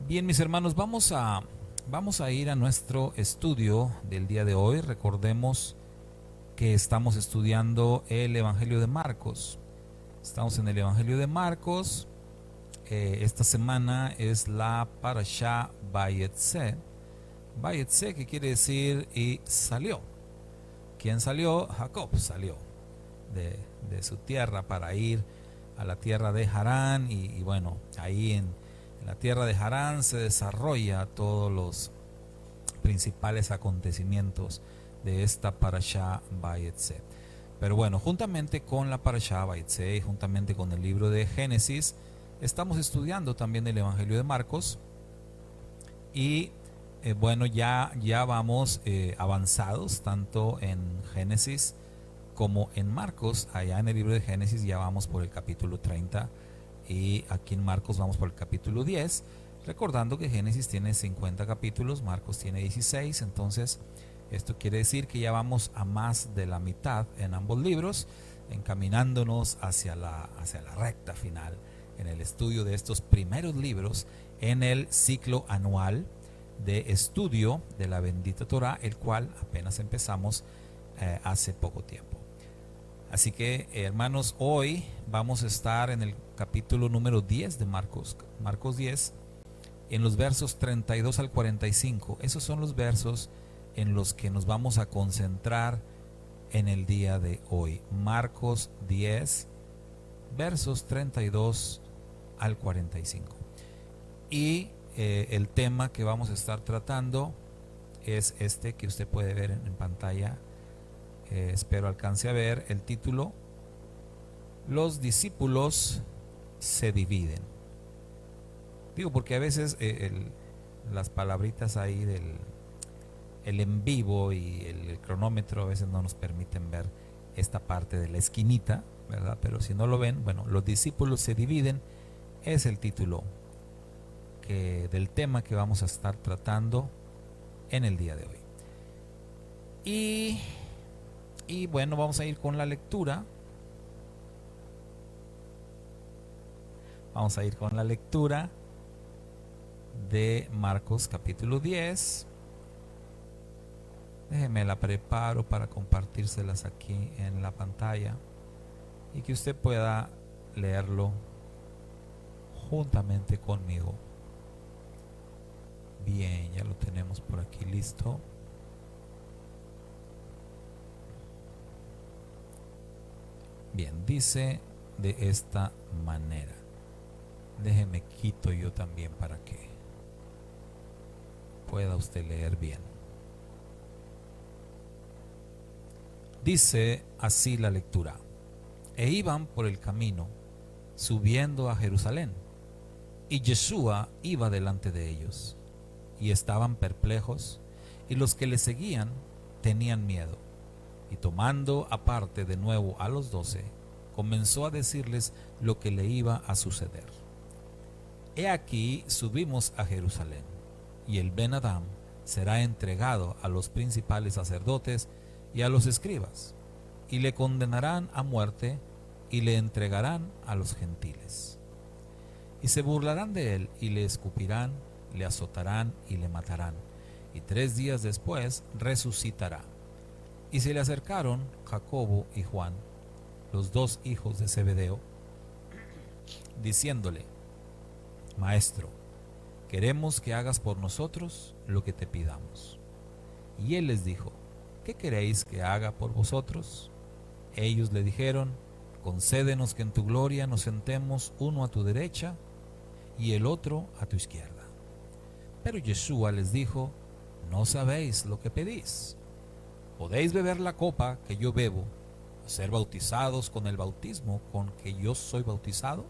Bien, mis hermanos, vamos a ir a nuestro estudio del día de hoy. Recordemos que estamos estudiando el Evangelio de Marcos. Estamos en el Evangelio de Marcos. Esta semana es la Parashá Vayetze. Vayetze, que quiere decir y salió. ¿Quién salió? Jacob salió de su tierra para ir a la tierra de Harán. Y bueno, ahí en la tierra de Harán se desarrolla todos los principales acontecimientos de esta Parashá Vayetze. Pero bueno, juntamente con la Parashá Vayetze y juntamente con el libro de Génesis, estamos estudiando también el Evangelio de Marcos. Y bueno, ya vamos avanzados tanto en Génesis como en Marcos. Allá en el libro de Génesis ya vamos por el capítulo 30 y aquí en Marcos vamos por el capítulo 10, recordando que Génesis tiene 50 capítulos, Marcos tiene 16, entonces esto quiere decir que ya vamos a más de la mitad en ambos libros, encaminándonos hacia la recta final en el estudio de estos primeros libros en el ciclo anual de estudio de la bendita Torá, el cual apenas empezamos hace poco tiempo. Así que, hermanos, hoy vamos a estar en el capítulo número 10 de Marcos, Marcos 10, en los versos 32 al 45. Esos son los versos en los que nos vamos a concentrar en el día de hoy. Marcos 10, versos 32 al 45. Y el tema que vamos a estar tratando es este que usted puede ver en pantalla. Espero alcance a ver el título: Los discípulos se dividen. Digo porque a veces las palabritas ahí del el en vivo y el cronómetro a veces no nos permiten ver esta parte de la esquinita, ¿verdad? Pero si no lo ven, bueno, los discípulos se dividen es el título del tema que vamos a estar tratando en el día de hoy. Y bueno, vamos a ir con la lectura. Vamos a ir con la lectura de Marcos capítulo 10. Déjeme la preparo para compartírselas aquí en la pantalla y que usted pueda leerlo juntamente conmigo. Bien, ya lo tenemos por aquí listo. Bien, dice de esta manera. Déjeme quito yo también para que pueda usted leer bien. Dice así la lectura: E iban por el camino, subiendo a Jerusalén, y Yeshua iba delante de ellos, y estaban perplejos, y los que le seguían tenían miedo. Y tomando aparte de nuevo a los 12, comenzó a decirles lo que le iba a suceder. He aquí subimos a Jerusalén, y el Ben Adam será entregado a los principales sacerdotes y a los escribas, y le condenarán a muerte, y le entregarán a los gentiles. Y se burlarán de él, y le escupirán, le azotarán y le matarán, y 3 días después resucitará. Y se le acercaron Jacobo y Juan, los 2 hijos de Zebedeo, diciéndole: Maestro, queremos que hagas por nosotros lo que te pidamos. Y él les dijo: ¿Qué queréis que haga por vosotros? Ellos le dijeron: Concédenos que en tu gloria nos sentemos uno a tu derecha y el otro a tu izquierda. Pero Yeshua les dijo: No sabéis lo que pedís. ¿Podéis beber la copa que yo bebo, o ser bautizados con el bautismo con que yo soy bautizado?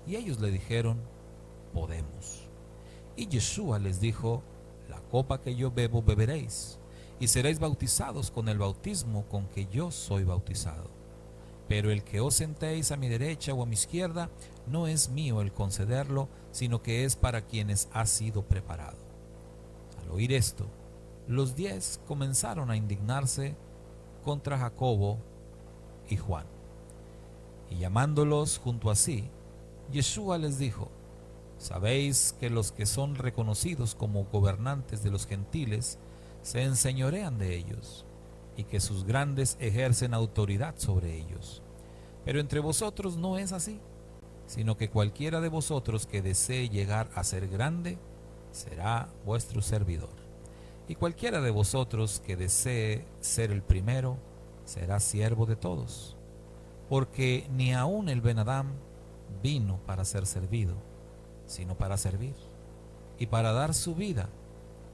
Y ellos le dijeron: Podemos. Y Yeshua les dijo: La copa que yo bebo beberéis, y seréis bautizados con el bautismo con que yo soy bautizado. Pero el que os sentéis a mi derecha o a mi izquierda, no es mío el concederlo, sino que es para quienes ha sido preparado. Al oír esto, los 10 comenzaron a indignarse contra Jacobo y Juan. Y llamándolos junto a sí, Yeshua les dijo: Sabéis que los que son reconocidos como gobernantes de los gentiles se enseñorean de ellos, y que sus grandes ejercen autoridad sobre ellos. Pero entre vosotros no es así, sino que cualquiera de vosotros que desee llegar a ser grande, será vuestro servidor. Y cualquiera de vosotros que desee ser el primero, será siervo de todos. Porque ni aun el Ben Adán vino para ser servido, sino para servir, y para dar su vida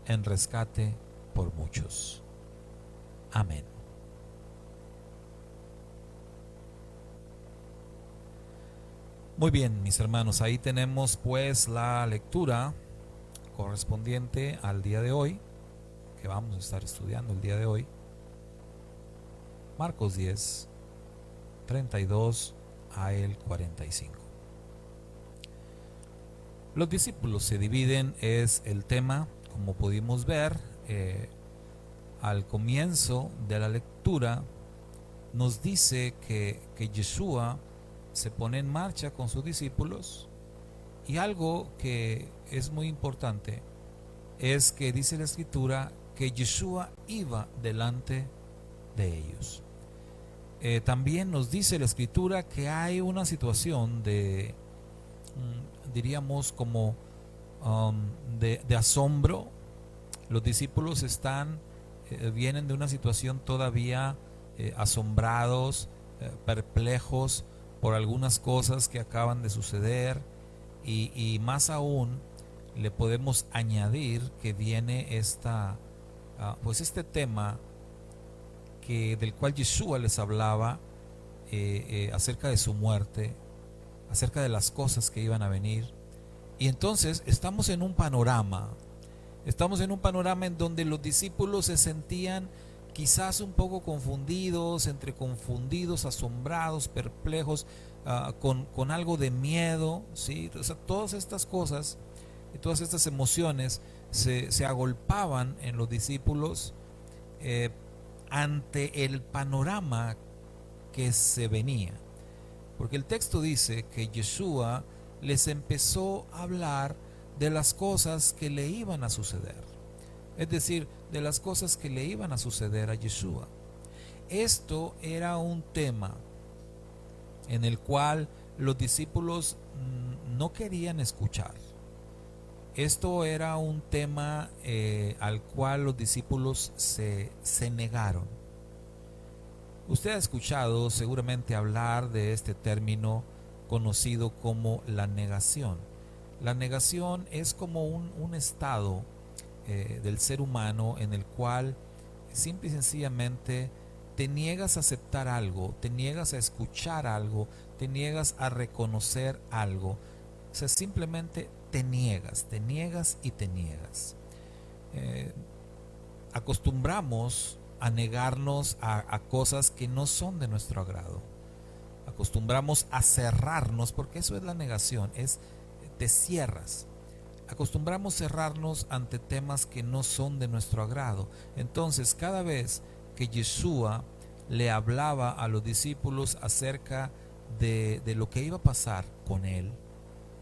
en rescate por muchos. Amén. Muy bien, mis hermanos, ahí tenemos pues la lectura correspondiente al día de hoy, que vamos a estar estudiando el día de hoy. Marcos 10, 32 a el 45. Los discípulos se dividen, es el tema, como pudimos ver al comienzo de la lectura. Nos dice que Yeshua se pone en marcha con sus discípulos, y algo que es muy importante es que dice la escritura que Yeshua iba delante de ellos. También nos dice la escritura que hay una situación de, diríamos como de asombro. Los discípulos vienen de una situación todavía asombrados, perplejos por algunas cosas que acaban de suceder, y más aún le podemos añadir que viene pues este tema del cual Yeshua les hablaba acerca de su muerte, acerca de las cosas que iban a venir. Y entonces estamos en un panorama en donde los discípulos se sentían quizás un poco confundidos, entre confundidos, asombrados, perplejos, con algo de miedo, ¿sí? O sea, todas estas cosas, todas estas emociones se agolpaban en los discípulos ante el panorama que se venía. Porque el texto dice que Yeshua les empezó a hablar de las cosas que le iban a suceder, es decir, de las cosas que le iban a suceder a Yeshua. Esto era un tema en el cual los discípulos no querían escuchar. Esto era un tema al cual los discípulos se negaron. Usted ha escuchado seguramente hablar de este término conocido como la negación. La negación es como un estado del ser humano en el cual simple y sencillamente te niegas a aceptar algo, te niegas a escuchar algo, te niegas a reconocer algo. O sea, simplemente te niegas y te niegas. Acostumbramos a negarnos a cosas que no son de nuestro agrado. Acostumbramos a cerrarnos, porque eso es la negación, te cierras. Acostumbramos cerrarnos ante temas que no son de nuestro agrado. Entonces, cada vez que Yeshua le hablaba a los discípulos acerca de lo que iba a pasar con él,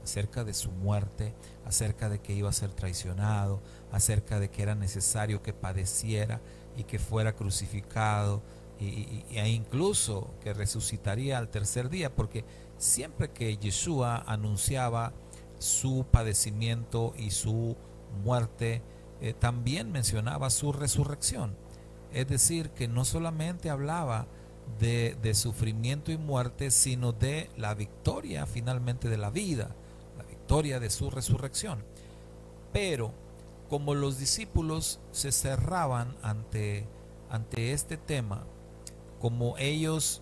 acerca de su muerte, acerca de que iba a ser traicionado, acerca de que era necesario que padeciera y que fuera crucificado, e incluso que resucitaría al tercer día, porque siempre que Yeshua anunciaba su padecimiento y su muerte, también mencionaba su resurrección. Es decir, que no solamente hablaba de sufrimiento y muerte, sino de la victoria finalmente de la vida, la victoria de su resurrección. Pero como los discípulos se cerraban ante este tema, como ellos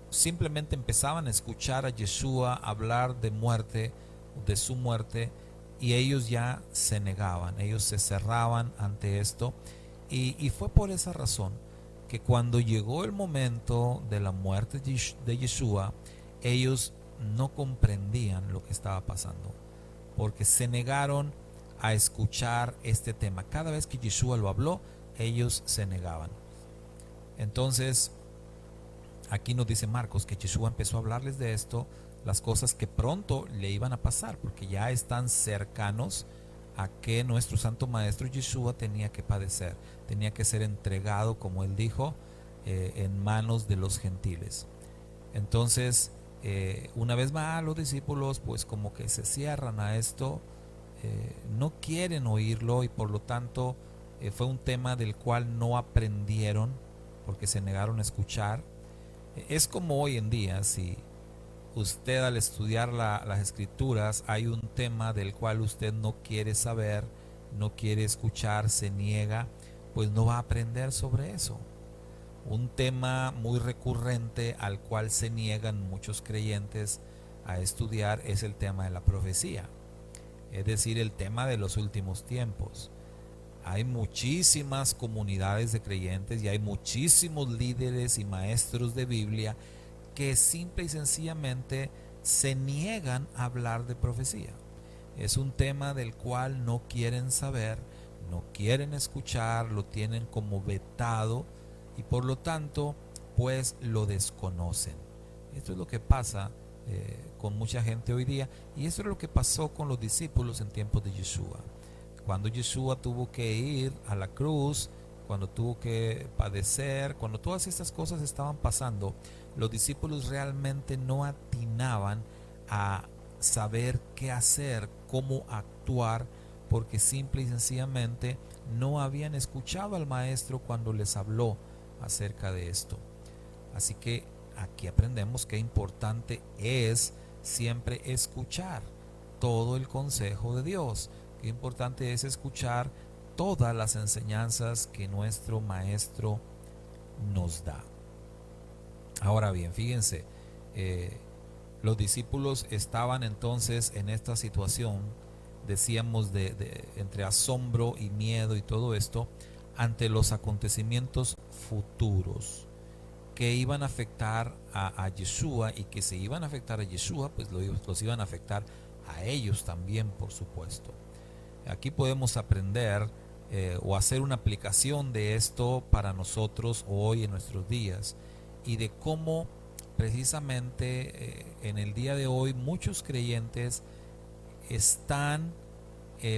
simplemente empezaban a escuchar a Yeshua hablar de muerte, de su muerte, y ellos ya se negaban, ellos se cerraban ante esto, y fue por esa razón que cuando llegó el momento de la muerte de Yeshua, ellos no comprendían lo que estaba pasando, porque se negaron a escuchar este tema. Cada vez que Yeshua lo habló, ellos se negaban. Entonces, aquí nos dice Marcos que Yeshua empezó a hablarles de esto las cosas que pronto le iban a pasar, porque ya están cercanos a que nuestro Santo Maestro Yeshua tenía que padecer, tenía que ser entregado, como él dijo, en manos de los gentiles. Entonces, una vez más, los discípulos pues como que se cierran a esto, no quieren oírlo, y por lo tanto fue un tema del cual no aprendieron porque se negaron a escuchar. Es como hoy en día, si usted al estudiar las escrituras hay un tema del cual usted no quiere saber, no quiere escuchar, se niega, pues no va a aprender sobre eso. Un tema muy recurrente al cual se niegan muchos creyentes a estudiar es el tema de la profecía, es decir, el tema de los últimos tiempos. Hay muchísimas comunidades de creyentes y hay muchísimos líderes y maestros de Biblia que simple y sencillamente se niegan a hablar de profecía. Es un tema del cual no quieren saber, no quieren escuchar, lo tienen como vetado y por lo tanto pues lo desconocen. Esto es lo que pasa con mucha gente hoy día, y esto es lo que pasó con los discípulos en tiempos de Yeshua. Cuando Yeshua tuvo que ir a la cruz, cuando tuvo que padecer, cuando todas estas cosas estaban pasando, los discípulos realmente no atinaban a saber qué hacer, cómo actuar, porque simple y sencillamente no habían escuchado al Maestro cuando les habló acerca de esto. Así que aquí aprendemos qué importante es siempre escuchar todo el consejo de Dios. Qué importante es escuchar todas las enseñanzas que nuestro Maestro nos da. Ahora bien, fíjense, los discípulos estaban entonces en esta situación, decíamos, entre asombro y miedo y todo esto, ante los acontecimientos futuros que iban a afectar a Yeshua, y que se iban a afectar a Yeshua, pues los iban a afectar a ellos también, por supuesto. Aquí podemos aprender o hacer una aplicación de esto para nosotros hoy en nuestros días, y de cómo precisamente en el día de hoy muchos creyentes están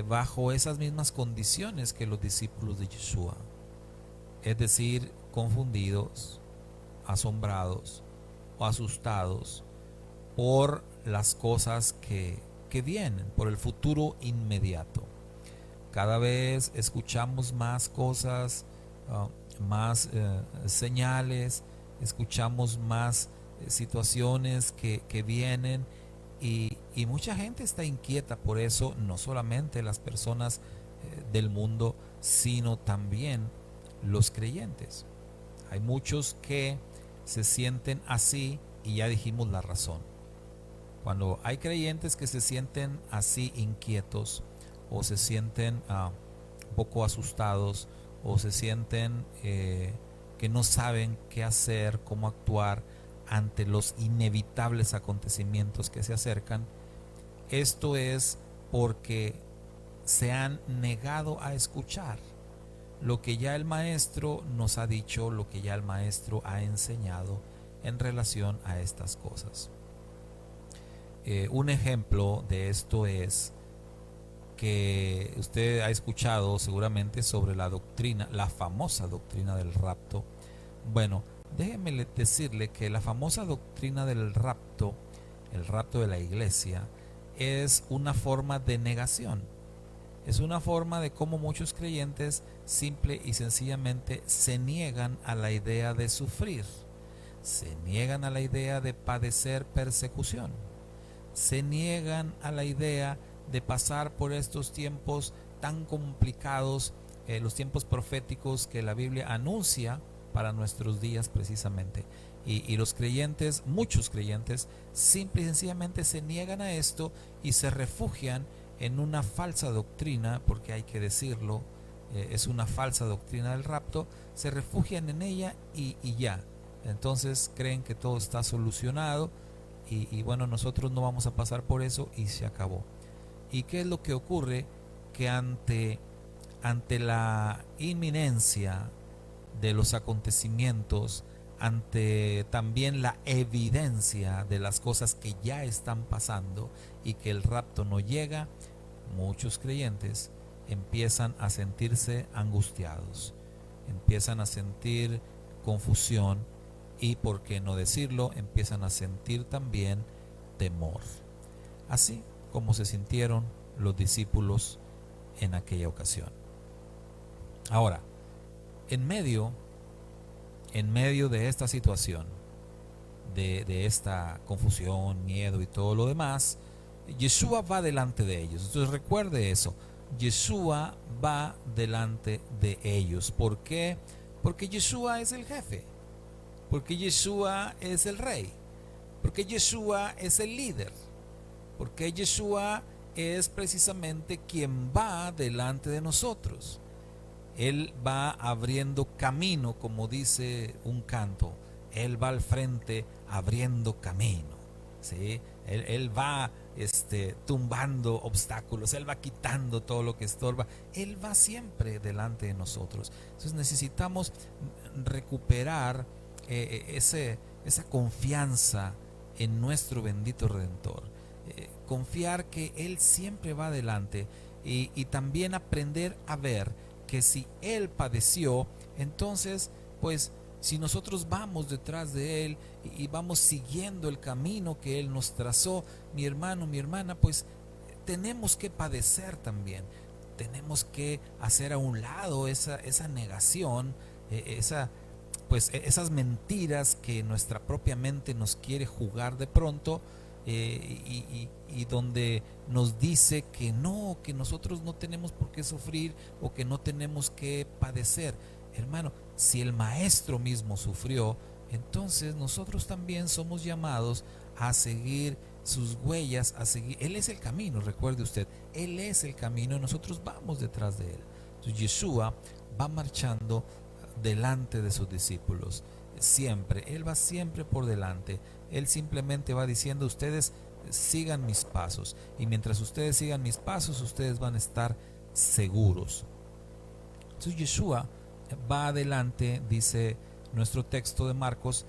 bajo esas mismas condiciones que los discípulos de Yeshua, es decir, confundidos, asombrados o asustados por las cosas que vienen, por el futuro inmediato. Cada vez escuchamos más cosas, más señales, escuchamos más situaciones que vienen, y mucha gente está inquieta por eso, no solamente las personas del mundo, sino también los creyentes. Hay muchos que se sienten así, y ya dijimos la razón. Cuando hay creyentes que se sienten así inquietos, o se sienten un poco asustados, o se sienten que no saben qué hacer, cómo actuar ante los inevitables acontecimientos que se acercan, esto es porque se han negado a escuchar lo que ya el Maestro nos ha dicho, lo que ya el Maestro ha enseñado en relación a estas cosas. Un ejemplo de esto es que usted ha escuchado seguramente sobre la doctrina, la famosa doctrina del rapto. Bueno, déjeme decirle que la famosa doctrina del rapto, el rapto de la iglesia, es una forma de negación. Es una forma de cómo muchos creyentes simple y sencillamente se niegan a la idea de sufrir, se niegan a la idea de padecer persecución, se niegan a la idea de pasar por estos tiempos tan complicados, los tiempos proféticos que la Biblia anuncia para nuestros días precisamente. Y los creyentes, muchos creyentes, simple y sencillamente se niegan a esto y se refugian en una falsa doctrina, porque hay que decirlo, es una falsa doctrina del rapto, se refugian en ella y ya. Entonces creen que todo está solucionado y bueno, nosotros no vamos a pasar por eso y se acabó. ¿Y qué es lo que ocurre? Que ante la inminencia de los acontecimientos, ante también la evidencia de las cosas que ya están pasando y que el rapto no llega, muchos creyentes empiezan a sentirse angustiados, empiezan a sentir confusión y, por qué no decirlo, empiezan a sentir también temor, así como se sintieron los discípulos en aquella ocasión. Ahora, en medio de esta situación, de esta confusión, miedo y todo lo demás, Yeshua va delante de ellos. Entonces recuerde eso, Yeshua va delante de ellos. ¿Por qué? Porque Yeshua es el jefe, porque Yeshua es el rey, porque Yeshua es el líder, porque Yeshua es precisamente quien va delante de nosotros. Él va abriendo camino, como dice un canto. Él va al frente abriendo camino, ¿sí? Él va tumbando obstáculos, Él va quitando todo lo que estorba. Él va siempre delante de nosotros. Entonces necesitamos recuperar esa confianza en nuestro bendito Redentor. Confiar que Él siempre va adelante y también aprender a ver que si Él padeció, entonces pues si nosotros vamos detrás de Él y vamos siguiendo el camino que Él nos trazó, mi hermano, mi hermana, pues tenemos que padecer también. Tenemos que hacer a un lado esa negación, esas mentiras que nuestra propia mente nos quiere jugar de pronto, y donde nos dice que no, que nosotros no tenemos por qué sufrir o que no tenemos que padecer. Hermano, si el Maestro mismo sufrió, entonces nosotros también somos llamados a seguir sus huellas, a seguir. Él es el camino, recuerde usted, Él es el camino y nosotros vamos detrás de Él. Entonces Yeshua va marchando delante de sus discípulos, siempre, Él va siempre por delante. Él simplemente va diciendo: ustedes sigan mis pasos, y mientras ustedes sigan mis pasos, ustedes van a estar seguros. Entonces Yeshua va adelante, dice nuestro texto de Marcos,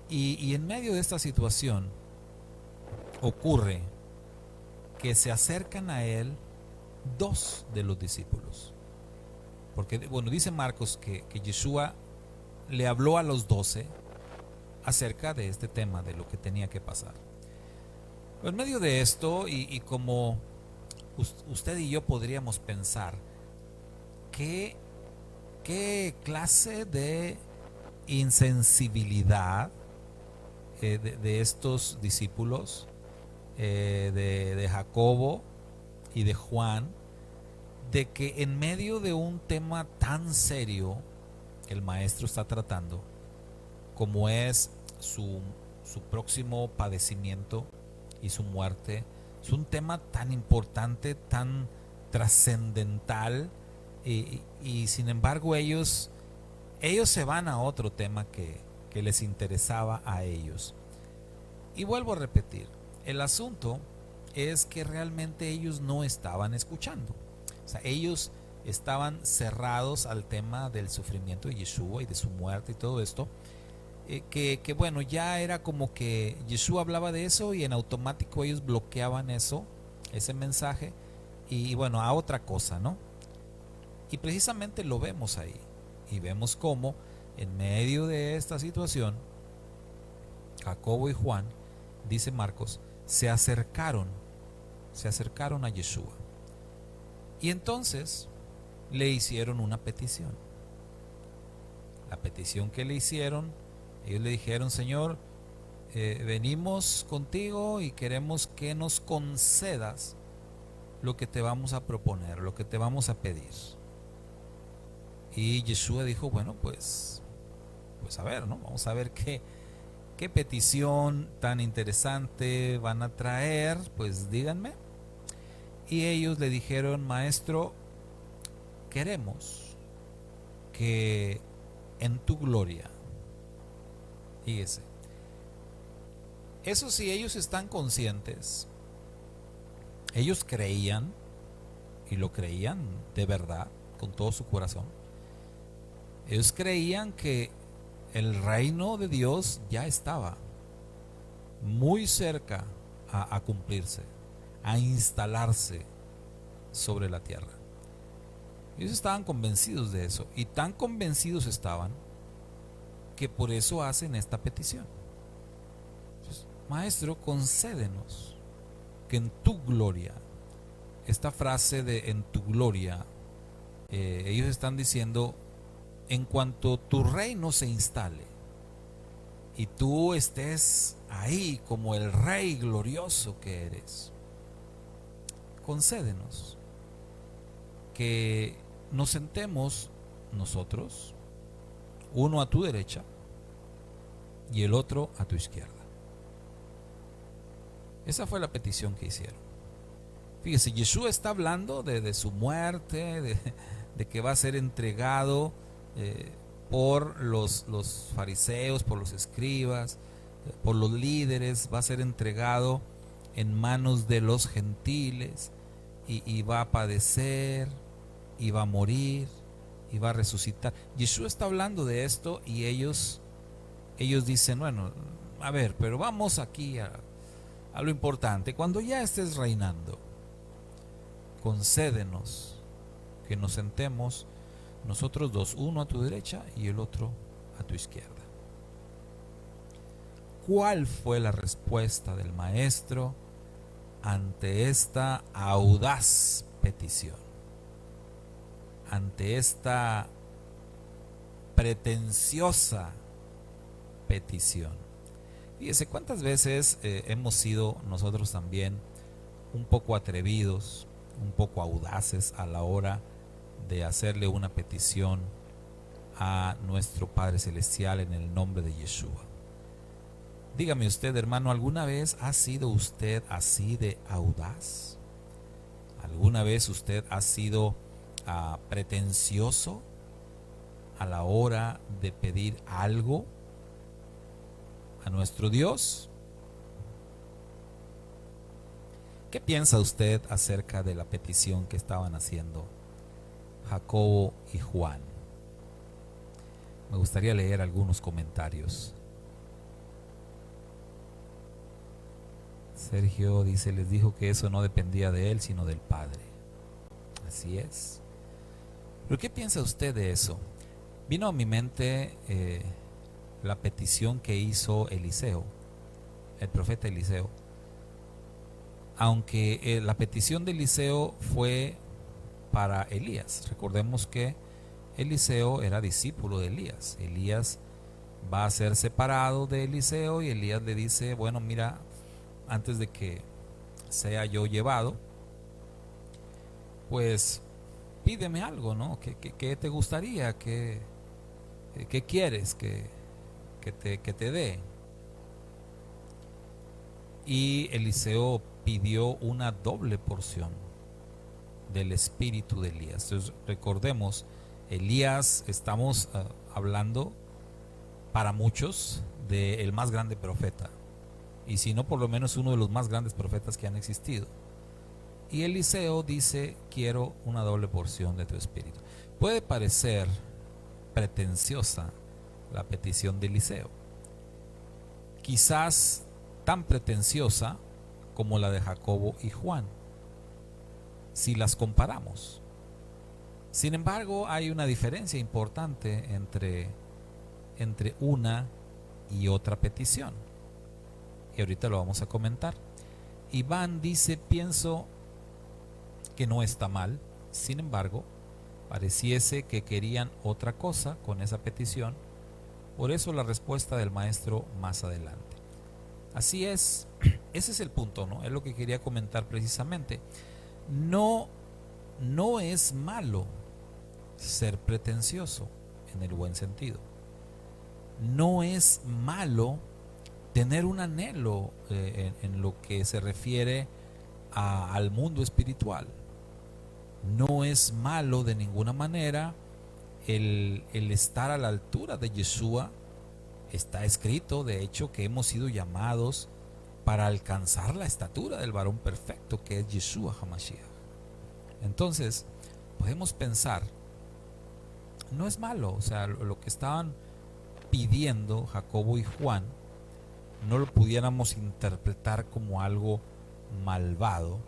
y en medio de esta situación ocurre que se acercan a Él dos de los discípulos. Porque, bueno, dice Marcos que Yeshua le habló a los 12 acerca de este tema, de lo que tenía que pasar. En medio de esto, y como usted y yo podríamos pensar, ¿qué clase de insensibilidad de estos discípulos, de Jacobo y de Juan, de que en medio de un tema tan serio que el Maestro está tratando, como es su próximo padecimiento y su muerte, es un tema tan importante, tan trascendental, y sin embargo ellos se van a otro tema que les interesaba a ellos. Y vuelvo a repetir, el asunto es que realmente ellos no estaban escuchando. O sea, ellos estaban cerrados al tema del sufrimiento de Yeshua y de su muerte y todo esto, que bueno, ya era como que Yeshua hablaba de eso y en automático ellos bloqueaban ese mensaje, y bueno, a otra cosa, ¿no? Y precisamente lo vemos ahí, y vemos cómo en medio de esta situación Jacobo y Juan, dice Marcos, se acercaron a Yeshua, y entonces le hicieron una petición. La petición que le hicieron, ellos le dijeron: Señor, venimos contigo y queremos que nos concedas lo que te vamos a proponer, lo que te vamos a pedir. Y Yeshua dijo: bueno, pues a ver, ¿no? Vamos a ver qué petición tan interesante van a traer, pues díganme. Y ellos le dijeron: Maestro, queremos que en tu gloria, fíjese, eso sí, ellos están conscientes, ellos creían, y lo creían de verdad, con todo su corazón. Ellos creían que el reino de Dios ya estaba muy cerca a cumplirse, a instalarse sobre la tierra. Ellos estaban convencidos de eso, y tan convencidos estaban que por eso hacen esta petición. Entonces, Maestro, concédenos que en tu gloria, esta frase de en tu gloria, ellos están diciendo, en cuanto tu reino se instale y tú estés ahí como el rey glorioso que eres, concédenos que nos sentemos nosotros, uno a tu derecha y el otro a tu izquierda. Esa fue la petición que hicieron. Fíjese, Yeshua está hablando de su muerte, de que va a ser entregado por los fariseos, por los escribas, por los líderes, va a ser entregado en manos de los gentiles, y va a padecer, y va a morir, y va a resucitar. Yeshua está hablando de esto, y ellos dicen, bueno, a ver, pero vamos aquí a lo importante. Cuando ya estés reinando, concédenos que nos sentemos nosotros dos, uno a tu derecha y el otro a tu izquierda. ¿Cuál fue la respuesta del maestro ante esta audaz petición? Ante esta pretenciosa petición. Fíjese cuántas veces hemos sido nosotros también un poco atrevidos, un poco audaces a la hora de hacerle una petición a nuestro Padre Celestial en el nombre de Yeshua. Dígame usted, hermano, ¿alguna vez ha sido usted así de audaz? ¿Alguna vez usted ha sido pretencioso a la hora de pedir algo a nuestro Dios? ¿Qué piensa usted acerca de la petición que estaban haciendo Jacobo y Juan? Me gustaría leer algunos comentarios. Sergio dice, les dijo que eso no dependía de él, sino del Padre. Así es. ¿Pero qué piensa usted de eso? Vino a mi mente la petición que hizo Eliseo, el profeta Eliseo. Aunque la petición de Eliseo fue para Elías. Recordemos que Eliseo era discípulo de Elías. Elías va a ser separado de Eliseo, y Elías le dice, bueno, mira, antes de que sea yo llevado, pues pídeme algo, ¿no? ¿Qué te gustaría? ¿Qué quieres que te dé? Y Eliseo pidió una doble porción del espíritu de Elías. Entonces, recordemos, Elías, estamos hablando para muchos del más grande profeta, y si no, por lo menos uno de los más grandes profetas que han existido. Y Eliseo dice, quiero una doble porción de tu espíritu. Puede parecer pretenciosa la petición de Eliseo, quizás tan pretenciosa como la de Jacobo y Juan, si las comparamos. Sin embargo, hay una diferencia importante entre una y otra petición, y ahorita lo vamos a comentar. Iván dice, pienso que no está mal, sin embargo, pareciese que querían otra cosa con esa petición, por eso la respuesta del maestro más adelante. Así es, ese es el punto, ¿no? Es lo que quería comentar precisamente. No es malo ser pretencioso en el buen sentido. No es malo tener un anhelo en lo que se refiere al mundo espiritual. No es malo de ninguna manera el estar a la altura de Yeshua. Está escrito, de hecho, que hemos sido llamados para alcanzar la estatura del varón perfecto, que es Yeshua HaMashiach. Entonces, podemos pensar, no es malo, o sea, lo que estaban pidiendo Jacobo y Juan no lo pudiéramos interpretar como algo malvado,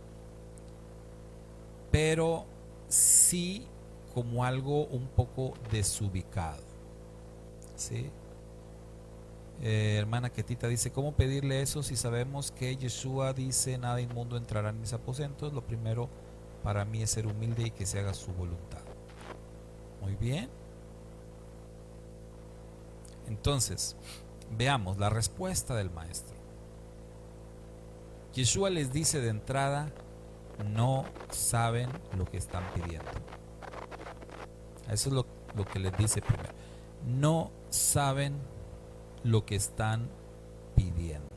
pero sí como algo un poco desubicado, ¿sí? Hermana Ketita dice, ¿cómo pedirle eso si sabemos que Yeshua dice nada inmundo entrará en mis aposentos? Lo primero para mí es ser humilde y que se haga su voluntad. Muy bien. Entonces, veamos la respuesta del maestro. Yeshua les dice de entrada, no saben lo que están pidiendo. Eso es lo que les dice primero. No saben lo que están pidiendo.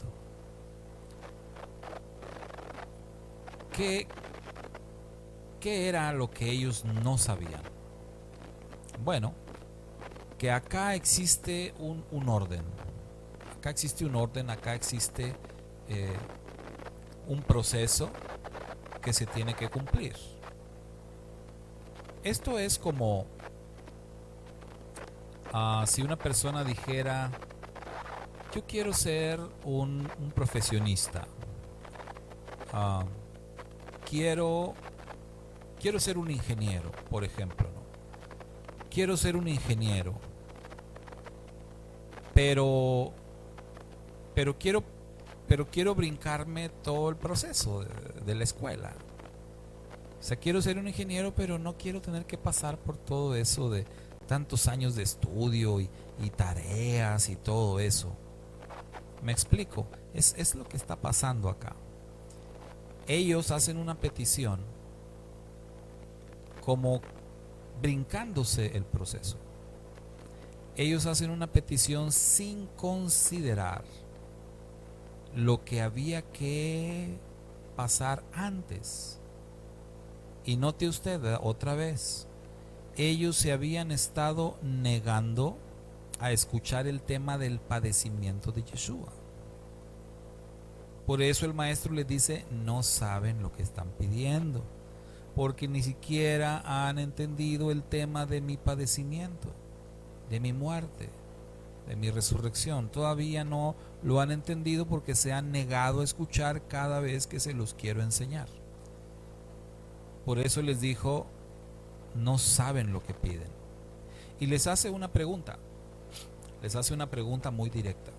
¿Qué era lo que ellos no sabían? Bueno, que acá existe un orden. Acá existe un orden, acá existe un proceso que se tiene que cumplir. Esto es como si una persona dijera, yo quiero ser un profesionista, quiero ser un ingeniero, por ejemplo, ¿no? Quiero ser un ingeniero, pero quiero brincarme todo el proceso de la escuela. O sea, quiero ser un ingeniero, pero no quiero tener que pasar por todo eso de tantos años de estudio y tareas y todo eso. ¿Me explico? Es lo que está pasando acá. Ellos hacen una petición como brincándose el proceso. Ellos hacen una petición sin considerar lo que había que pasar antes. Y note usted otra vez, ellos se habían estado negando a escuchar el tema del padecimiento de Yeshua. Por eso el maestro les dice, no saben lo que están pidiendo, porque ni siquiera han entendido el tema de mi padecimiento, de mi muerte, de mi resurrección. Todavía no lo han entendido porque se han negado a escuchar cada vez que se los quiero enseñar. Por eso les dijo, no saben lo que piden. Y les hace una pregunta muy directa.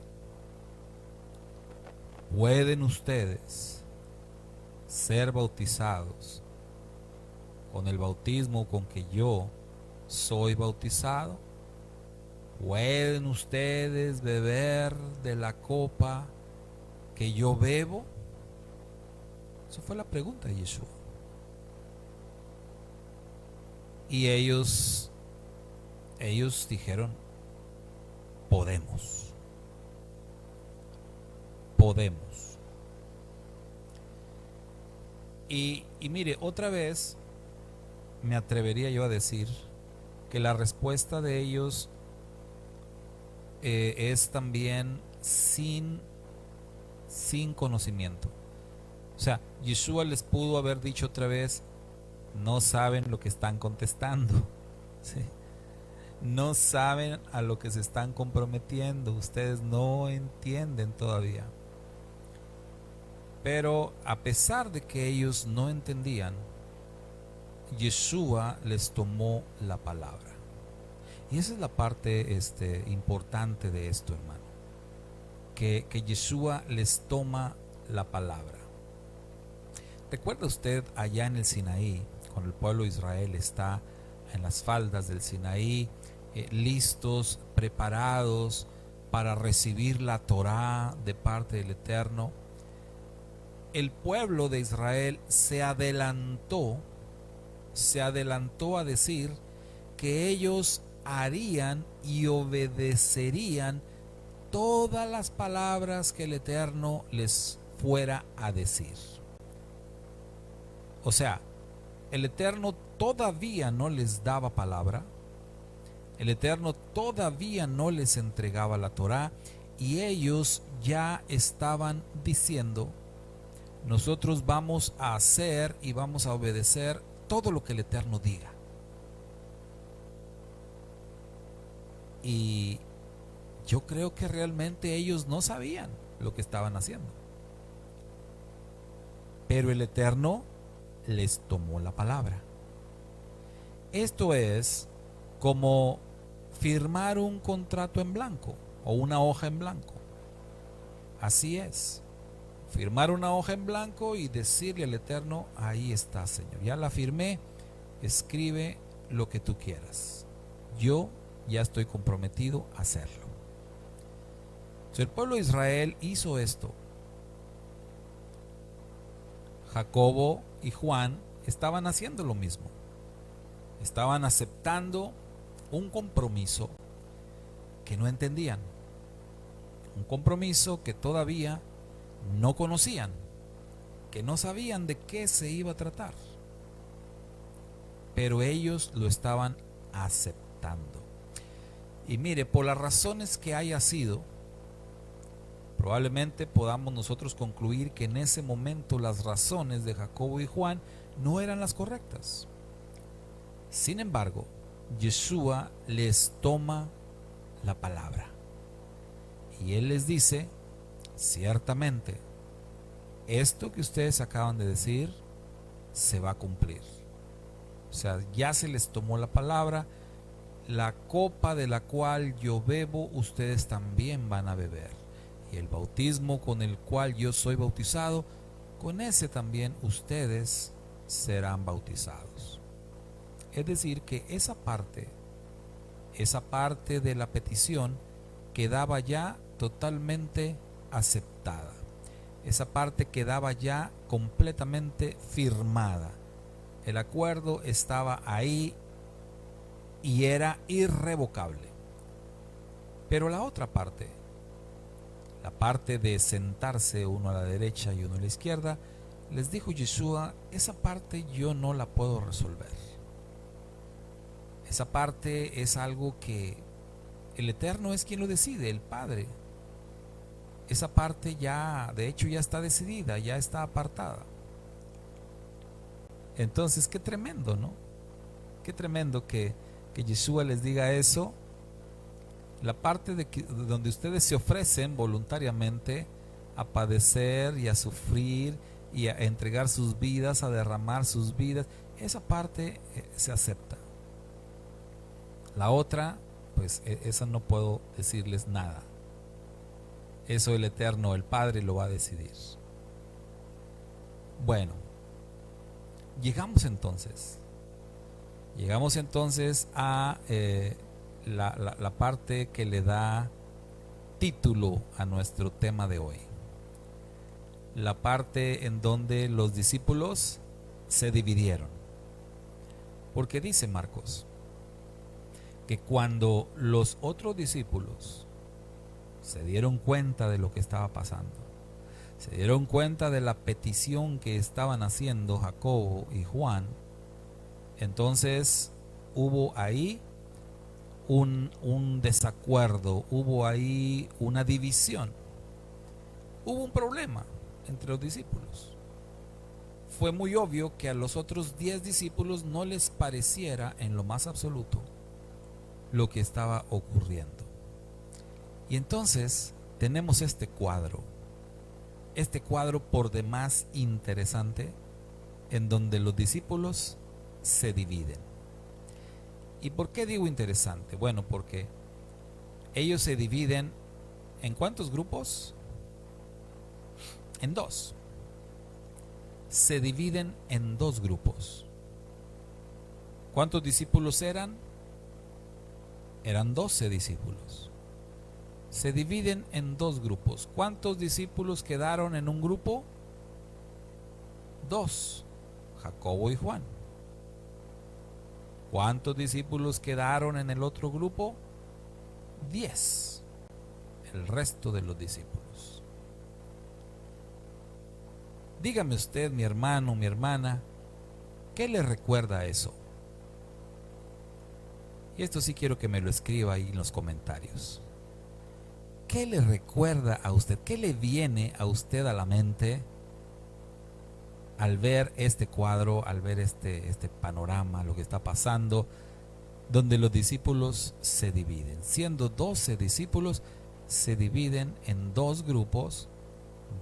¿Pueden ustedes ser bautizados con el bautismo con que yo soy bautizado? ¿Pueden ustedes beber de la copa que yo bebo? Esa fue la pregunta de Yeshua. Y ellos dijeron, podemos. Y mire, otra vez me atrevería yo a decir que la respuesta de ellos es también sin conocimiento. O sea, Yeshua les pudo haber dicho otra vez, no saben lo que están contestando, ¿sí? No saben a lo que se están comprometiendo, ustedes no entienden todavía. Pero a pesar de que ellos no entendían, Yeshua les tomó la palabra. Y esa es la parte importante de esto, hermano. Que Yeshua les toma la palabra. ¿Recuerda usted allá en el Sinaí, cuando el pueblo de Israel está en las faldas del Sinaí, listos, preparados para recibir la Torá de parte del Eterno? El pueblo de Israel se adelantó a decir que ellos harían y obedecerían todas las palabras que el Eterno les fuera a decir. O sea, el Eterno todavía no les daba palabra, el Eterno todavía no les entregaba la Torá, y ellos ya estaban diciendo, nosotros vamos a hacer y vamos a obedecer todo lo que el Eterno diga. Y yo creo que realmente ellos no sabían lo que estaban haciendo. Pero el Eterno les tomó la palabra. Esto es como firmar un contrato en blanco o una hoja en blanco. Así es. Firmar una hoja en blanco y decirle al Eterno, ahí está, Señor, ya la firmé, escribe lo que tú quieras. Yo ya estoy comprometido a hacerlo. Entonces, el pueblo de Israel hizo esto. Jacobo y Juan estaban haciendo lo mismo. Estaban aceptando un compromiso que no entendían. Un compromiso que todavía no conocían, que no sabían de qué se iba a tratar. Pero ellos lo estaban aceptando. Y mire, por las razones que haya sido, probablemente podamos nosotros concluir que en ese momento las razones de Jacobo y Juan no eran las correctas. Sin embargo, Yeshua les toma la palabra y él les dice, ciertamente, esto que ustedes acaban de decir se va a cumplir. O sea, ya se les tomó la palabra, la copa de la cual yo bebo, ustedes también van a beber. Y el bautismo con el cual yo soy bautizado, con ese también ustedes serán bautizados. Es decir, que esa parte de la petición quedaba ya totalmente aceptada. Esa parte quedaba ya completamente firmada. El acuerdo estaba ahí y era irrevocable. Pero la otra parte, la parte de sentarse uno a la derecha y uno a la izquierda, les dijo Yeshua, esa parte yo no la puedo resolver. Esa parte es algo que el Eterno es quien lo decide, el Padre. Esa parte ya, de hecho, ya está decidida, ya está apartada. Entonces, qué tremendo, ¿no? Qué tremendo que Yeshua les diga eso. La parte donde ustedes se ofrecen voluntariamente a padecer y a sufrir y a entregar sus vidas, a derramar sus vidas, esa parte se acepta. La otra, pues esa no puedo decirles nada. Eso el Eterno, el Padre, lo va a decidir. Bueno, llegamos entonces a la parte que le da título a nuestro tema de hoy. La parte en donde los discípulos se dividieron. Porque dice Marcos que cuando los otros discípulos se dieron cuenta de lo que estaba pasando, se dieron cuenta de la petición que estaban haciendo Jacobo y Juan, entonces hubo ahí un desacuerdo, hubo ahí una división, hubo un problema entre los discípulos. Fue muy obvio que a los otros 10 discípulos no les pareciera en lo más absoluto lo que estaba ocurriendo. Y entonces tenemos este cuadro por demás interesante, en donde los discípulos se dividen. ¿Y por qué digo interesante? Bueno, porque ellos se dividen ¿en cuántos grupos? En dos. Se dividen en dos grupos. ¿Cuántos discípulos eran? Eran 12 discípulos. Se dividen en dos grupos. ¿Cuántos discípulos quedaron en un grupo? 2, Jacobo y Juan. ¿Cuántos discípulos quedaron en el otro grupo? 10, el resto de los discípulos. Dígame usted, mi hermano, mi hermana, ¿qué le recuerda a eso? Y esto sí quiero que me lo escriba ahí en los comentarios. ¿Qué le recuerda a usted? ¿Qué le viene a usted a la mente al ver este cuadro, al ver este panorama, lo que está pasando? donde los discípulos se dividen. Siendo 12 discípulos, se dividen en dos grupos,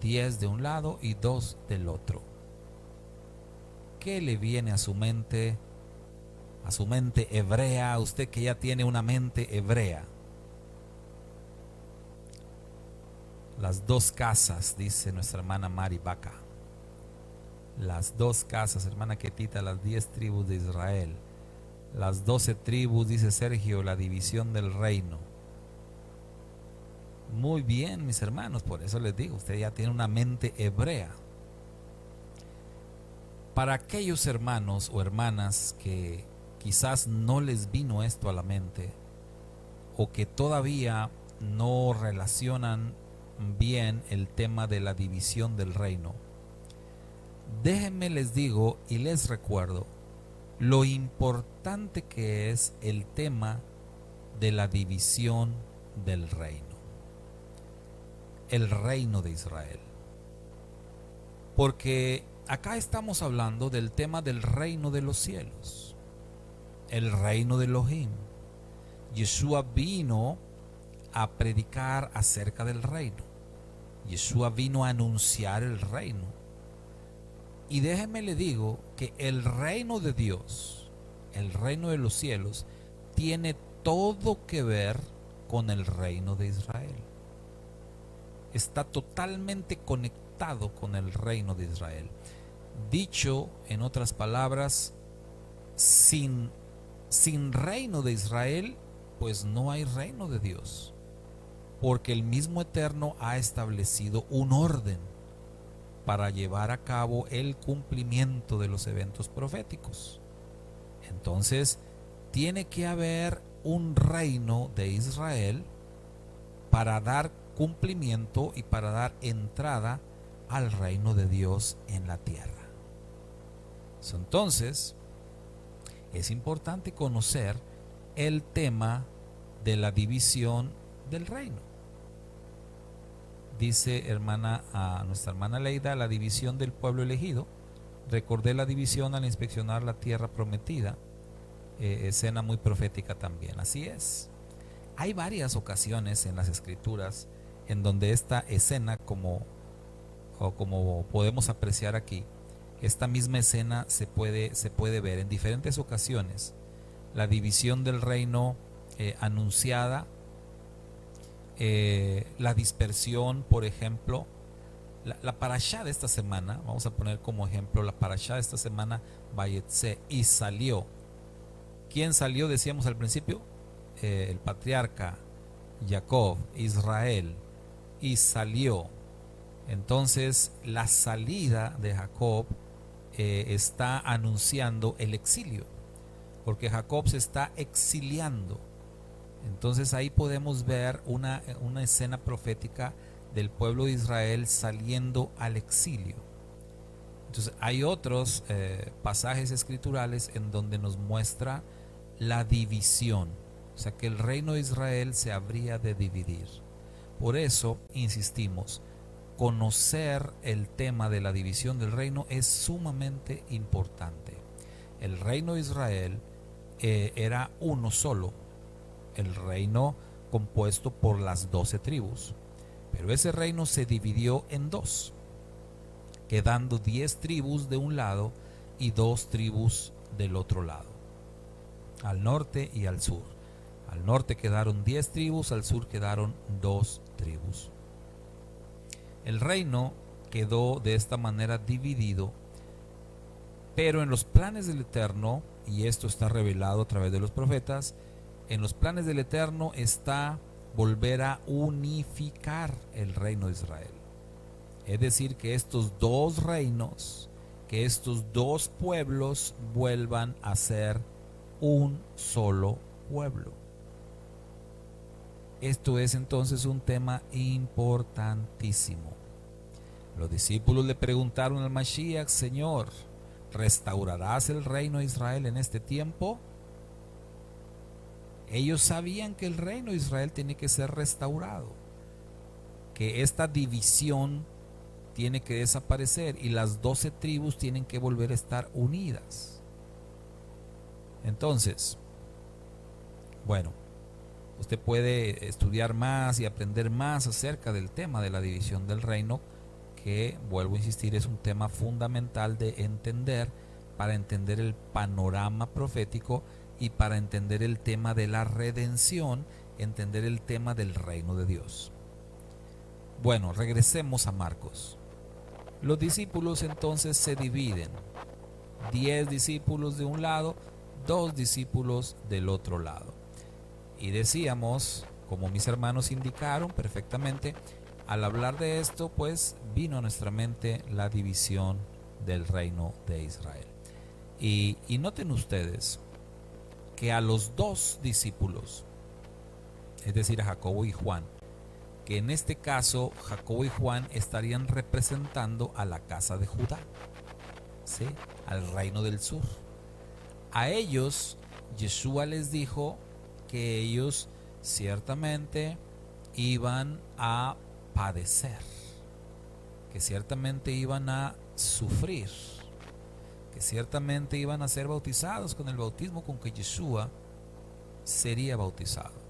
10 de un lado y 2 del otro. ¿Qué le viene a su mente hebrea, usted que ya tiene una mente hebrea? Las dos casas, dice nuestra hermana Mari Baca. Las dos casas, hermana Ketita, las 10 tribus de Israel. Las 12 tribus, dice Sergio, la división del reino. Muy bien, mis hermanos, por eso les digo, usted ya tiene una mente hebrea. Para aquellos hermanos o hermanas que quizás no les vino esto a la mente, o que todavía no relacionan bien el tema de la división del reino, déjenme les digo y les recuerdo lo importante que es el tema de la división del reino, el reino de Israel. Porque acá estamos hablando del tema del reino de los cielos, el reino de Elohim. Yeshua vino a predicar acerca del reino. Yeshua vino a anunciar el reino. Y déjeme le digo que el reino de Dios, el reino de los cielos, tiene todo que ver con el reino de Israel. Está totalmente conectado con el reino de Israel. Dicho en otras palabras, sin reino de Israel, pues no hay reino de Dios, porque el mismo Eterno ha establecido un orden para llevar a cabo el cumplimiento de los eventos proféticos. Entonces, tiene que haber un reino de Israel para dar cumplimiento y para dar entrada al reino de Dios en la tierra. Entonces, es importante conocer el tema de la división del reino. Dice a nuestra hermana Leida, la división del pueblo elegido. Recordé la división al inspeccionar la tierra prometida. Escena muy profética también. Así es. Hay varias ocasiones en las escrituras en donde esta escena, como podemos apreciar aquí, esta misma escena se puede ver en diferentes ocasiones. La división del reino anunciada, la dispersión, por ejemplo, la parashá de esta semana, vamos a poner como ejemplo la parashá de esta semana, Vayetse, y salió. ¿Quién salió? Decíamos al principio, el patriarca Jacob, Israel, y salió. Entonces la salida de Jacob está anunciando el exilio, porque Jacob se está exiliando. Entonces ahí podemos ver una escena profética del pueblo de Israel saliendo al exilio. Entonces hay otros pasajes escriturales en donde nos muestra la división, o sea que el reino de Israel se habría de dividir. Por eso insistimos, conocer el tema de la división del reino es sumamente importante. El reino de Israel era uno solo, el reino compuesto por las 12 tribus, pero ese reino se dividió en dos, quedando 10 tribus de un lado y 2 tribus del otro lado, al norte y al sur. Al norte quedaron 10 tribus, al sur quedaron 2 tribus. El reino quedó de esta manera dividido, pero en los planes del Eterno, y esto está revelado a través de los profetas, en los planes del Eterno está volver a unificar el reino de Israel. Es decir, que estos dos reinos, que estos dos pueblos vuelvan a ser un solo pueblo. Esto es entonces un tema importantísimo. Los discípulos le preguntaron al Mashiach: Señor, ¿restaurarás el reino de Israel en este tiempo? Ellos sabían que el reino de Israel tiene que ser restaurado, que esta división tiene que desaparecer y las 12 tribus tienen que volver a estar unidas. Entonces, Bueno, usted puede estudiar más y aprender más acerca del tema de la división del reino, que, vuelvo a insistir, es un tema fundamental de entender para entender el panorama profético y para entender el tema de la redención, entender el tema del reino de Dios. Bueno, regresemos a Marcos. Los discípulos entonces se dividen. 10 discípulos de un lado, 2 discípulos del otro lado. Y decíamos, como mis hermanos indicaron perfectamente, al hablar de esto, pues vino a nuestra mente la división del reino de Israel. Y noten ustedes que a los 2 discípulos, es decir, a Jacobo y Juan, que en este caso Jacobo y Juan estarían representando a la casa de Judá, ¿sí?, al reino del sur. A ellos Yeshua les dijo que ellos ciertamente iban a padecer, que ciertamente iban a sufrir, que ciertamente iban a ser bautizados con el bautismo con que Yeshua sería bautizado.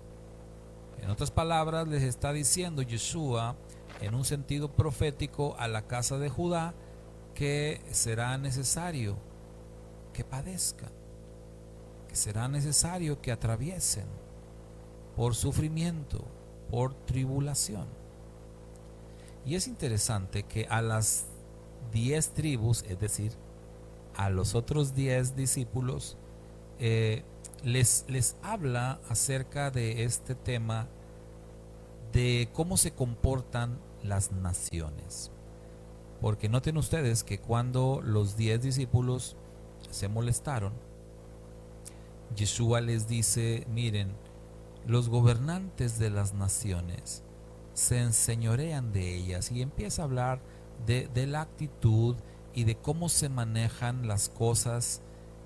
En otras palabras, les está diciendo Yeshua, en un sentido profético, a la casa de Judá, que será necesario que padezcan, que será necesario que atraviesen por sufrimiento, por tribulación. Y es interesante que a las 10 tribus, es decir, a los otros 10 discípulos, les habla acerca de este tema de cómo se comportan las naciones. Porque noten ustedes que cuando los 10 discípulos se molestaron, Yeshua les dice, miren, los gobernantes de las naciones se enseñorean de ellas, y empieza a hablar de la actitud y de cómo se manejan las cosas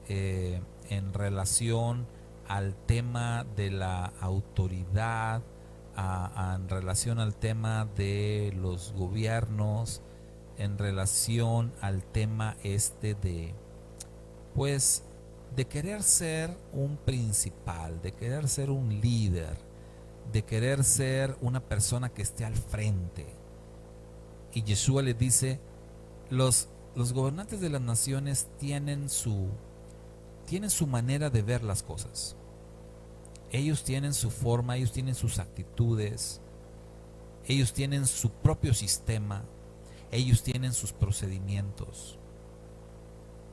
en relación al tema de la autoridad, en relación al tema de los gobiernos, en relación al tema pues, de querer ser un principal, de querer ser un líder, de querer ser una persona que esté al frente. Y Yeshua les dice, los gobernantes de las naciones tienen su manera de ver las cosas. Ellos tienen su forma, ellos tienen sus actitudes, ellos tienen su propio sistema, ellos tienen sus procedimientos.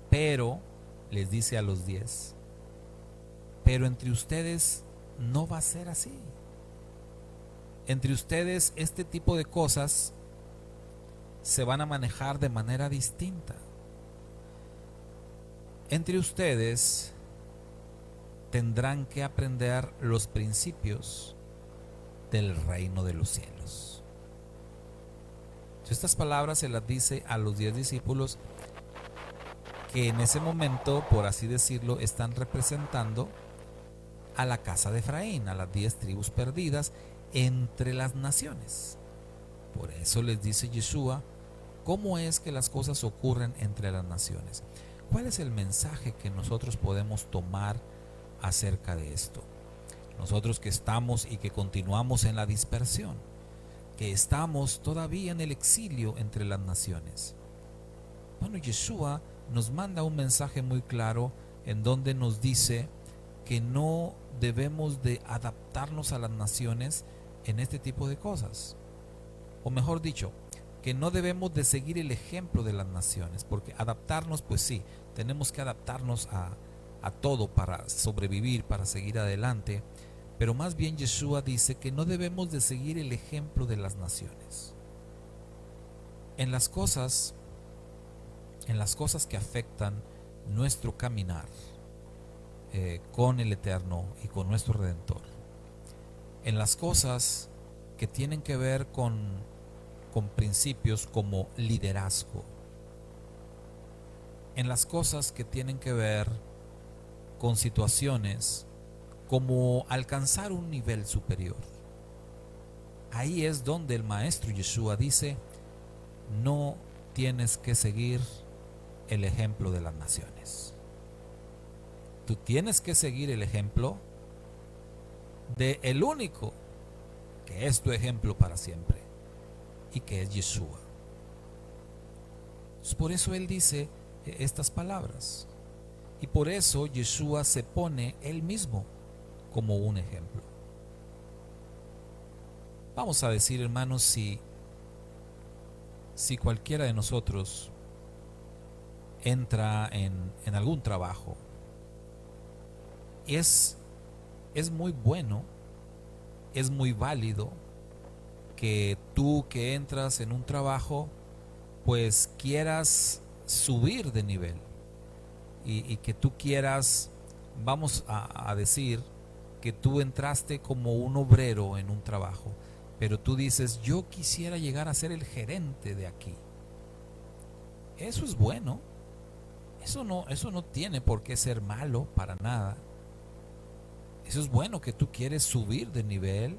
Pero, les dice a los 10, pero entre ustedes no va a ser así. Entre ustedes este tipo de cosas se van a manejar de manera distinta. Entre ustedes tendrán que aprender los principios del reino de los cielos. Estas palabras se las dice a los 10 discípulos que en ese momento, por así decirlo, están representando a la casa de Efraín, a las 10 tribus perdidas entre las naciones. Por eso les dice Yeshua, ¿cómo es que las cosas ocurren entre las naciones? ¿Cuál es el mensaje que nosotros podemos tomar acerca de esto? Nosotros que estamos y que continuamos en la dispersión, que estamos todavía en el exilio entre las naciones. Bueno, Yeshua nos manda un mensaje muy claro en donde nos dice que no debemos de adaptarnos a las naciones en este tipo de cosas. O mejor dicho, que no debemos de seguir el ejemplo de las naciones, porque adaptarnos, pues sí, tenemos que adaptarnos a todo para sobrevivir, para seguir adelante, pero más bien Yeshua dice que no debemos de seguir el ejemplo de las naciones. En las cosas que afectan nuestro caminar con el Eterno y con nuestro Redentor, en las cosas que tienen que ver con principios como liderazgo, en las cosas que tienen que ver con situaciones como alcanzar un nivel superior. Ahí es donde el maestro Yeshua dice, no tienes que seguir el ejemplo de las naciones. Tú tienes que seguir el ejemplo de el único que es tu ejemplo para siempre y que es Yeshua. Por eso él dice estas palabras y por eso Yeshua se pone él mismo como un ejemplo. Vamos a decir, hermanos, si cualquiera de nosotros entra en algún trabajo, es muy bueno, es muy válido que tú que entras en un trabajo, pues quieras subir de nivel y que tú quieras, vamos a decir, que tú entraste como un obrero en un trabajo, pero tú dices, yo quisiera llegar a ser el gerente de aquí. Eso es bueno. Eso no tiene por qué ser malo para nada. Eso es bueno, que tú quieres subir de nivel,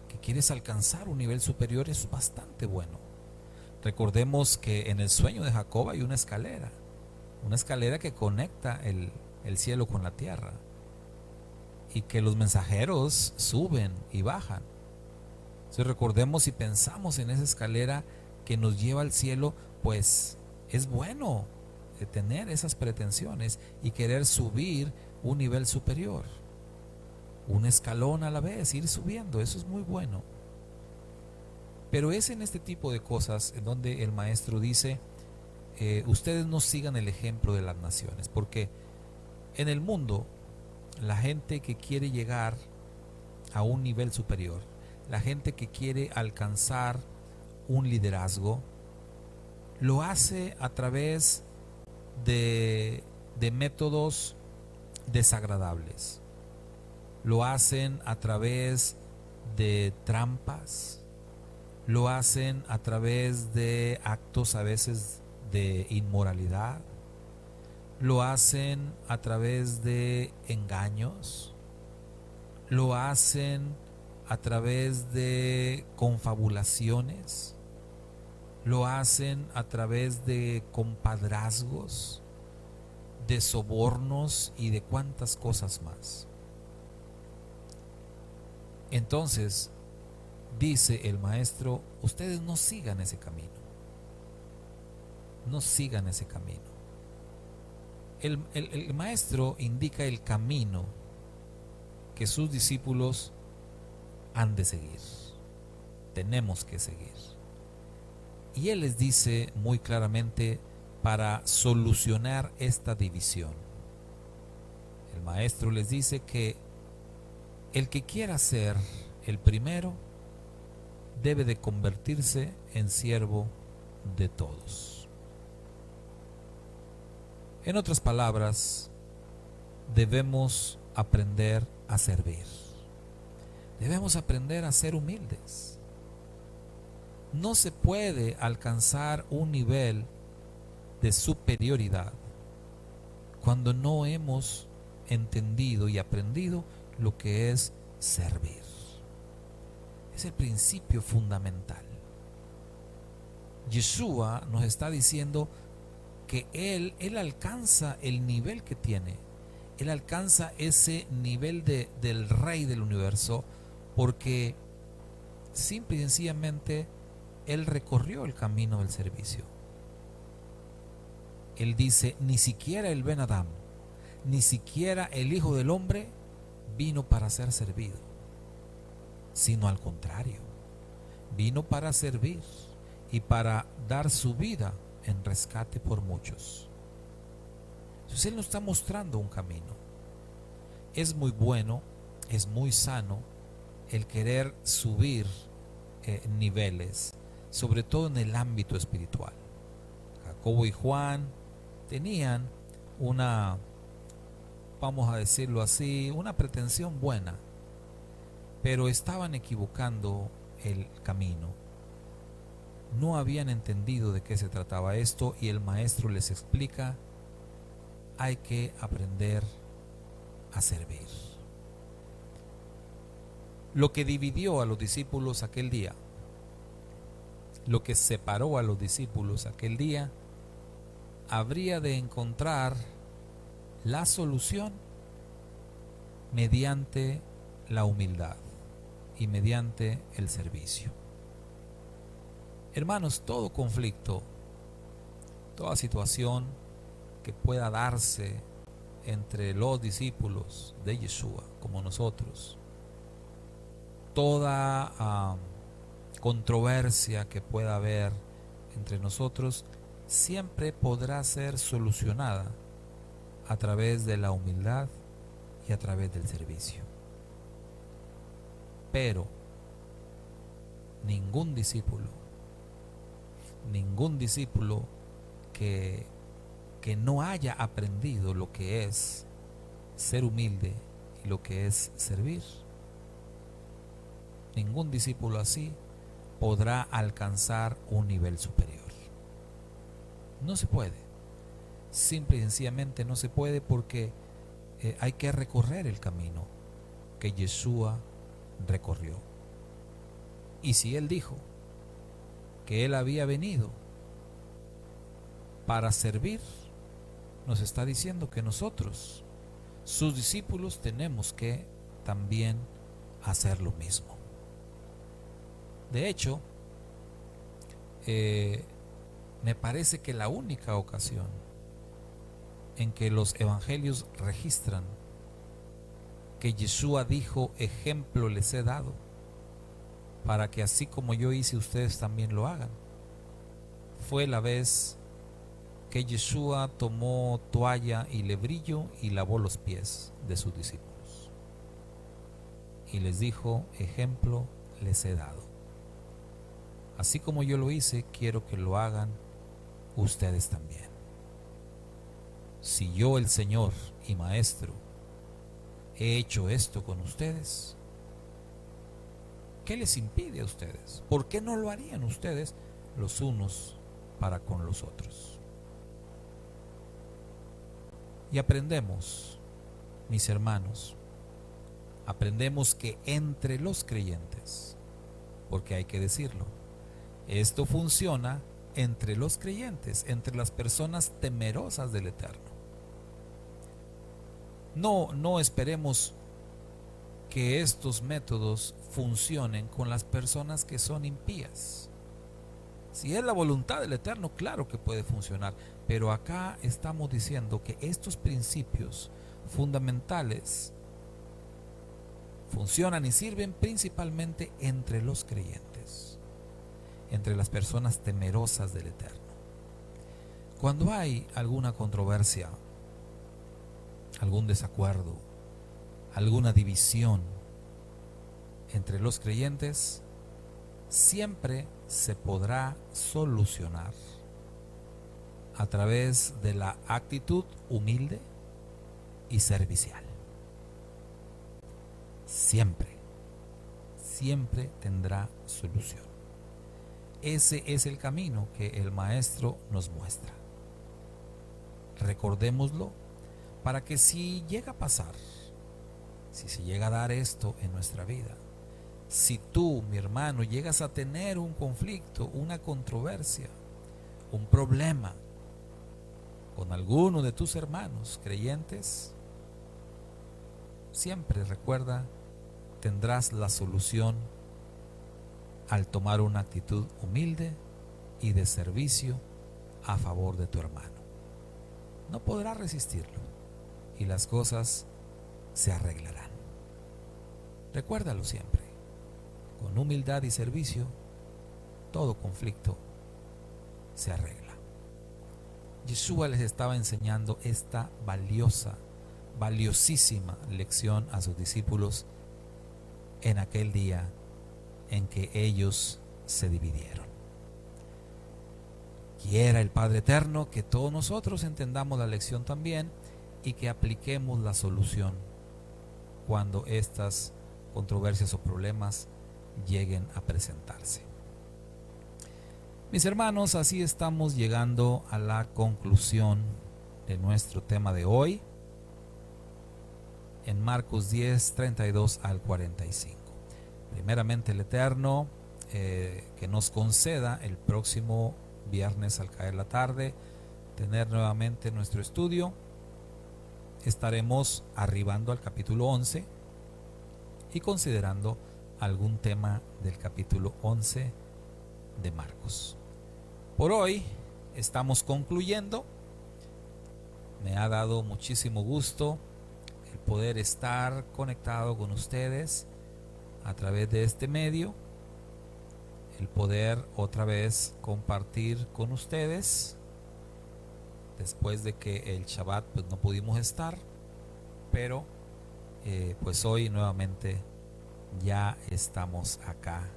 que quieres alcanzar un nivel superior, eso es bastante bueno. Recordemos que en el sueño de Jacob hay una escalera que conecta el cielo con la tierra y que los mensajeros suben y bajan. Entonces recordemos y pensamos en esa escalera que nos lleva al cielo, pues es bueno tener esas pretensiones y querer subir un nivel superior, un escalón a la vez, ir subiendo, eso es muy bueno. Pero es en este tipo de cosas en donde el maestro dice, ustedes no sigan el ejemplo de las naciones, porque en el mundo la gente que quiere llegar a un nivel superior, la gente que quiere alcanzar un liderazgo, lo hace a través de métodos desagradables, lo hacen a través de trampas, lo hacen a través de actos a veces de inmoralidad, lo hacen a través de engaños, lo hacen a través de confabulaciones, lo hacen a través de compadrazgos, de sobornos y de cuantas cosas más. Entonces, dice el maestro, ustedes no sigan ese camino. No sigan ese camino. El maestro indica el camino que sus discípulos han de seguir. Tenemos que seguir. Y él les dice muy claramente para solucionar esta división. El maestro les dice que el que quiera ser el primero debe de convertirse en siervo de todos. En otras palabras, debemos aprender a servir. Debemos aprender a ser humildes. No se puede alcanzar un nivel de superioridad cuando no hemos entendido y aprendido lo que es servir. Es el principio fundamental. Yeshua nos está diciendo que Él alcanza el nivel que tiene. Él alcanza ese nivel del Rey del universo porque simple y sencillamente Él recorrió el camino del servicio. Él dice, ni siquiera el Ben Adam, ni siquiera el Hijo del Hombre vino para ser servido, sino al contrario, vino para servir y para dar su vida en rescate por muchos. Entonces Él nos está mostrando un camino. Es muy bueno, es muy sano el querer subir niveles, sobre todo en el ámbito espiritual. Jacobo y Juan tenían una, vamos a decirlo así, una pretensión buena, pero estaban equivocando el camino. No habían entendido de qué se trataba esto y el maestro les explica, hay que aprender a servir. Lo que dividió a los discípulos aquel día, lo que separó a los discípulos aquel día, habría de encontrar la solución mediante la humildad y mediante el servicio. Hermanos, todo conflicto, toda situación que pueda darse entre los discípulos de Yeshua como nosotros, toda controversia que pueda haber entre nosotros, siempre podrá ser solucionada a través de la humildad y a través del servicio. Pero ningún discípulo que no haya aprendido lo que es ser humilde y lo que es servir, ningún discípulo así podrá alcanzar un nivel superior. No se puede. Simple y sencillamente no se puede, porque hay que recorrer el camino que Yeshua recorrió. Y si Él dijo que Él había venido para servir, nos está diciendo que nosotros, sus discípulos, tenemos que también hacer lo mismo. De hecho, me parece que la única ocasión en que los evangelios registran que Yeshua dijo: ejemplo les he dado, para que así como yo hice, ustedes también lo hagan, fue la vez que Yeshua tomó toalla y lebrillo y lavó los pies de sus discípulos y les dijo: ejemplo les he dado, así como yo lo hice, quiero que lo hagan ustedes también. Si yo, el Señor y Maestro, he hecho esto con ustedes, ¿qué les impide a ustedes? ¿Por qué no lo harían ustedes los unos para con los otros? Y aprendemos, mis hermanos, aprendemos que entre los creyentes, porque hay que decirlo, esto funciona entre los creyentes, entre las personas temerosas del Eterno. No esperemos que estos métodos funcionen con las personas que son impías. Si es la voluntad del Eterno, claro que puede funcionar, pero acá estamos diciendo que estos principios fundamentales funcionan y sirven principalmente entre los creyentes, entre las personas temerosas del Eterno. Cuando hay alguna controversia, algún desacuerdo, alguna división entre los creyentes, siempre se podrá solucionar a través de la actitud humilde y servicial. Siempre tendrá solución. Ese es el camino que el Maestro nos muestra. Recordémoslo, para que si llega a pasar, si se llega a dar esto en nuestra vida, si tú, mi hermano, llegas a tener un conflicto, una controversia, un problema con alguno de tus hermanos creyentes, siempre recuerda, tendrás la solución al tomar una actitud humilde y de servicio a favor de tu hermano. No podrás resistirlo y las cosas se arreglarán. Recuérdalo siempre. Con humildad y servicio, todo conflicto se arregla. Yeshua les estaba enseñando esta valiosísima lección a sus discípulos en aquel día en que ellos se dividieron. Quiera el Padre Eterno que todos nosotros entendamos la lección también y que apliquemos la solución cuando estas controversias o problemas lleguen a presentarse. Mis hermanos, así estamos llegando a la conclusión de nuestro tema de hoy en Marcos 10, 32 al 45. Primeramente el Eterno que nos conceda el próximo viernes al caer la tarde tener nuevamente nuestro estudio. Estaremos arribando al capítulo 11 y considerando algún tema del capítulo 11 de Marcos. Por hoy estamos concluyendo. Me ha dado muchísimo gusto el poder estar conectado con ustedes a través de este medio, el poder otra vez compartir con ustedes después de que el Shabbat pues no pudimos estar, pero pues hoy nuevamente ya estamos acá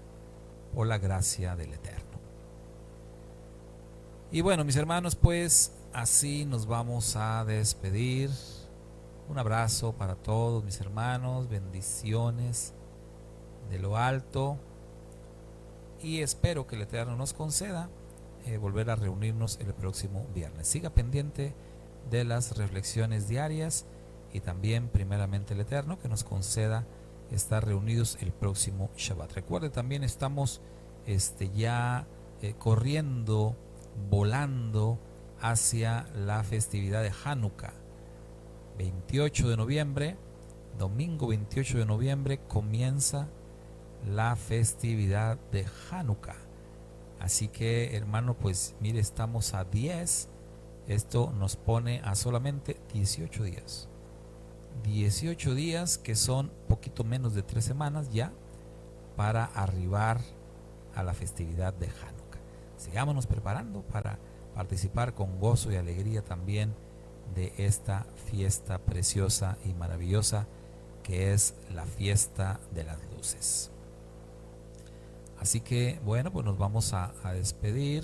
por la gracia del Eterno. Y bueno, mis hermanos, pues así nos vamos a despedir. Un abrazo para todos mis hermanos, bendiciones de lo alto, y espero que el Eterno nos conceda volver a reunirnos el próximo viernes. Siga pendiente de las reflexiones diarias y también primeramente el Eterno que nos conceda estar reunidos el próximo Shabbat. Recuerde, también estamos ya corriendo, volando hacia la festividad de Hanukkah. 28 de noviembre, domingo 28 de noviembre, comienza la festividad de Hanukkah. Así que, hermano, pues mire, estamos a 10. Esto nos pone a solamente 18 días. 18 días, que son poquito menos de 3 semanas ya, para arribar a la festividad de Hanukkah. Sigámonos preparando para participar con gozo y alegría también de esta fiesta preciosa y maravillosa que es la fiesta de las luces. Así que bueno, pues nos vamos a despedir.